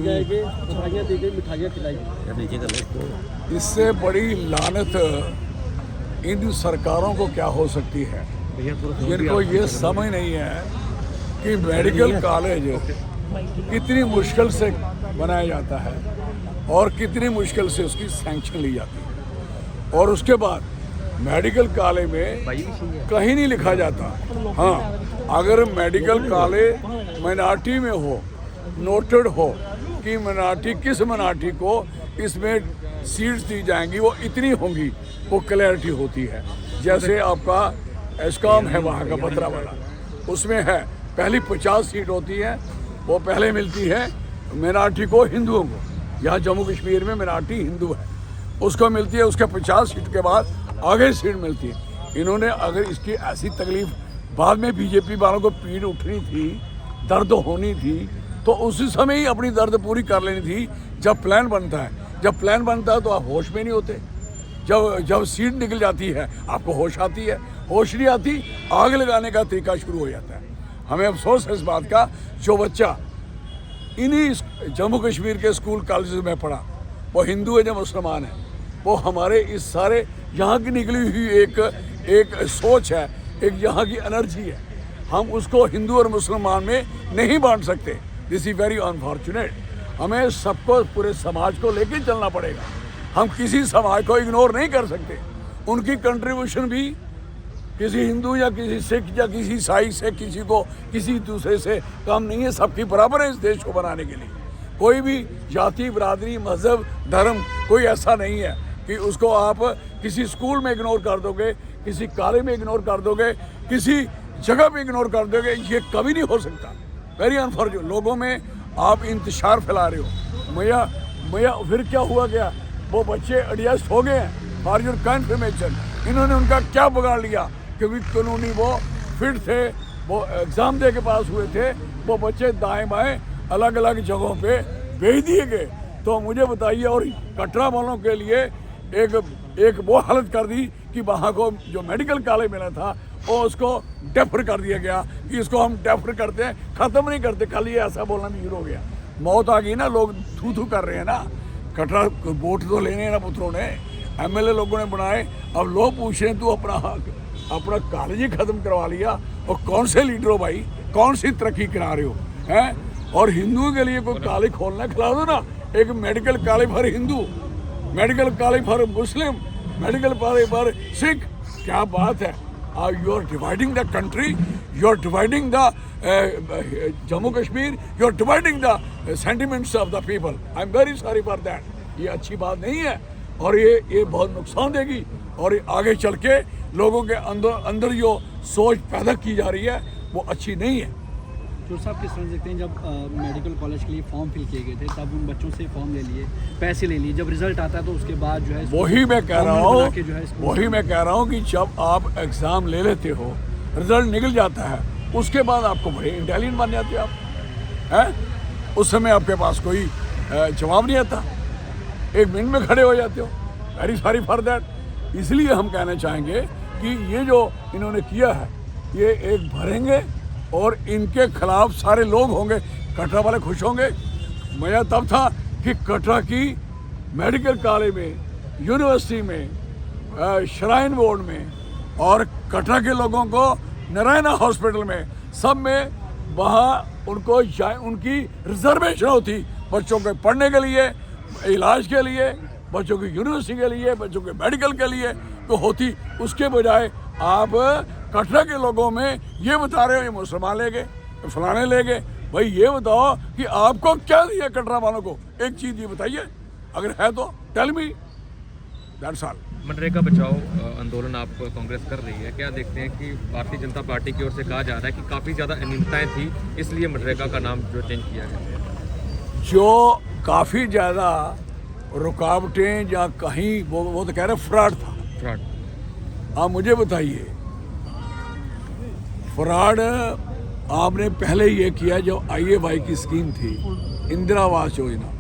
जाएंगे, मिठाइयाँ दी गई, मिठाइयाँ खिलाई गई। इससे बड़ी लानत इन सरकारों को क्या हो सकती है, जिनको ये समझ नहीं है कि मेडिकल कॉलेज कितनी मुश्किल से बनाया जाता है और कितनी मुश्किल से उसकी सैंक्शन ली जाती है। और उसके बाद मेडिकल कॉलेज में कहीं नहीं लिखा जाता। हाँ, अगर मेडिकल कॉलेज मिनार्टी में हो, नोटेड हो कि मिनार्टी किस मिनार्टी को इसमें सीट्स दी जाएंगी, वो इतनी होंगी, वो क्लैरिटी होती है। जैसे आपका एस्कॉम है वहाँ का पतरा वाला, उसमें है पहली 50 सीट होती है, वो पहले मिलती है मिनार्टी को, हिंदुओं को। यहाँ जम्मू कश्मीर में मिनार्टी हिंदू है, उसको मिलती है। उसके 50 सीट के बाद आगे सीट मिलती है। इन्होंने अगर इसकी ऐसी तकलीफ बाद में बीजेपी वालों को पीड़ उठनी थी, दर्द होनी थी, तो उसी समय ही अपनी दर्द पूरी कर लेनी थी। जब प्लान बनता है, जब प्लान बनता है तो आप होश में नहीं होते। जब सीट निकल जाती है आपको होश आती है, होश नहीं आती, आग लगाने का तरीका शुरू हो जाता है। हमें अफसोस है इस बात का, जो बच्चा इन्हीं जम्मू कश्मीर के स्कूल कॉलेज में पढ़ा, वो हिंदू है या मुसलमान है, वो हमारे इस सारे यहाँ की निकली हुई एक सोच है, एक यहाँ की एनर्जी है। हम उसको हिंदू और मुसलमान में नहीं बांट सकते। This is very unfortunate. हमें सबको, पूरे समाज को लेके चलना पड़ेगा। हम किसी समाज को इग्नोर नहीं कर सकते। उनकी कंट्रीब्यूशन भी किसी हिंदू या किसी सिख या किसी ईसाई से, किसी को किसी दूसरे से कम नहीं है। सबकी बराबर है इस देश को बनाने के लिए। कोई भी जाति, बरादरी, मजहब, धर्म कोई ऐसा नहीं है कि उसको आप किसी स्कूल में इग्नोर कर दोगे, किसी कॉलेज में इग्नोर कर दोगे, किसी जगह पे इग्नोर कर दोगे। ये कभी नहीं हो सकता। Very unfortunate. लोगों में आप इंतशार फैला रहे हो। मैया फिर क्या हुआ, क्या वो बच्चे एडजस्ट हो गए हैं? फॉर योर कंफर्मेशन, इन्होंने उनका क्या बिगाड़ लिया? क्योंकि कानूनी वो फिट थे, वो एग्ज़ाम दे के पास हुए थे, वो बच्चे दाएं बाएं अलग अलग जगहों पे भेज दिए गए। तो मुझे बताइए, और कटरा वालों के लिए एक वो हालत कर दी कि वहाँ को जो मेडिकल कॉलेज मिला था वो उसको डेफर कर दिया गया कि इसको हम डेफर करते हैं, ख़त्म नहीं करते। कल ये ऐसा बोलना भी शुरू हो गया। मौत आ गई ना, लोग थू थू कर रहे हैं ना। कटरा वोट तो लेने हैं ना पुत्रों ने, एमएलए लोगों ने बनाए। अब लोग पूछ रहे हैं, तू अपना कॉलेज ही ख़त्म करवा लिया, और कौन से लीडर हो भाई, कौन सी तरक्की करा रहे हो हैं? और हिंदुओं के लिए कोई कॉलेज खोलना, खिला दो ना। एक medical college for Hindu, medical college for Muslim, medical college for Sikh. क्या बात है! You are dividing the country, you are dividing the Jammu Kashmir, you are dividing the sentiments of the people. I am very sorry for that. ये अच्छी बात नहीं है, और ये बहुत नुकसान देगी, और आगे चल के लोगों के अंदर जो सोच पैदा की जा रही है वो अच्छी नहीं है। तो साहब किस तरह देखते हैं, जब मेडिकल कॉलेज के लिए फॉर्म फिल किए गए थे, तब उन बच्चों से फॉर्म ले लिए, पैसे ले लिए, जब रिजल्ट आता है तो उसके बाद जो है वही मैं कह रहा हूँ कि जब आप एग्ज़ाम ले लेते हो, रिजल्ट निकल जाता है, उसके बाद आपको बड़े इंटेलिजेंट बन जाते हो आप, हैं? उस समय आपके पास कोई जवाब नहीं आता, 1 मिनट में खड़े हो जाते हो। Very sorry for that. इसलिए हम कहना चाहेंगे कि ये जो इन्होंने किया है, ये एक भरेंगे और इनके खिलाफ सारे लोग होंगे। कटरा वाले खुश होंगे। मजा तब था कि कटरा की मेडिकल कॉलेज में, यूनिवर्सिटी में, श्राइन बोर्ड में, और कटरा के लोगों को नारायणा हॉस्पिटल में, सब में वहाँ उनकी रिजर्वेशन होती, बच्चों के पढ़ने के लिए, इलाज के लिए, बच्चों की यूनिवर्सिटी के लिए, बच्चों के मेडिकल के लिए तो होती। उसके बजाय आप कटरा के लोगों में ये बता रहे हो ये मुसलमान ले गए, फलाने ले गए। भाई ये बताओ कि आपको क्या दिया कटरा वालों को? एक चीज़ ये बताइए, अगर है तो tell me, that's all. MNREGA बचाओ आंदोलन आप कांग्रेस कर रही है, क्या देखते हैं कि भारतीय जनता पार्टी की ओर से कहा जा रहा है कि काफ़ी ज़्यादा अनियमितताएं थी, इसलिए मनरेगा का नाम जो चेंज किया गया? जो काफ़ी ज़्यादा रुकावटें या कहीं वो तो कह रहे फ्रॉड था। फ्रॉड। आप मुझे बताइए, फ्रॉड आपने पहले ये किया जब IAY की स्कीम थी, इंदिरा आवास योजना।